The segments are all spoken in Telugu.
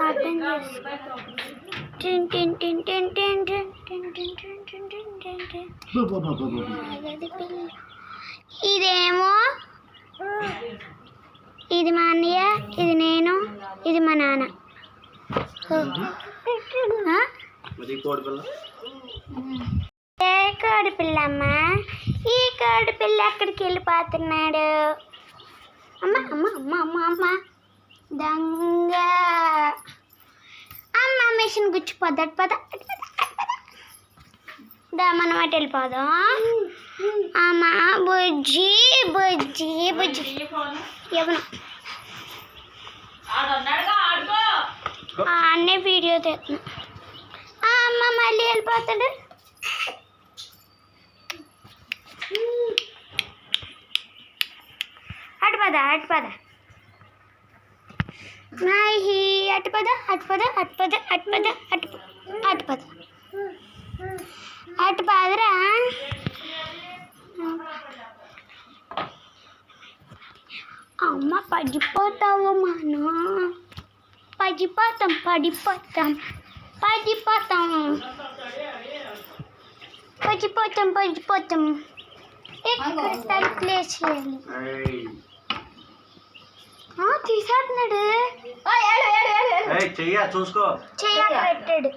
అర్థం చేసుకో. ఇదేమో ఇది మా అన్నయ్య, ఇది నేను, ఇది మా నాన్న. ఏ కోడి పిల్లమ్మ, ఈ కోడి పిల్ల ఎక్కడికి వెళ్ళిపోతున్నాడు? అమ్మ అమ్మ అమ్మ అమ్మ అమ్మ దొంగ అమ్మ మిషన్ గుచ్చిపోద్ది. పద దా మనం అటు వెళ్ళిపోదాం. అమ్మ బుజ్జి బుజ్జి బుజ్జి ఎవరు అన్నీ వీడియో తెస్తున్నా. అమ్మ మళ్ళీ వెళ్ళిపోతాడు. అటు పద అటు పద నాయి అటు పద అటు పద అటు పద అటు పద అటు అటు పద అటు పదరా. అమ్మ పడిపోతావు మనం, పడిపోతాం పడిపోతాం పడిపోతాం పడిపోతాం పడిపోతాం. ఎక్కడ ప్లేస్ చేయాలి? తీసేస్తున్నాడు. చూసుకో చెయ్యాలి పెట్టాడు.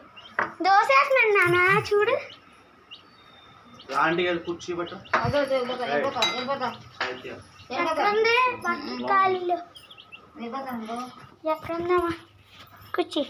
దోశ వేస్తున్నాడు నాన్న చూడు. ఎక్కడుంది ఖాళీలో? ఎక్కడుందామా కుర్చీ?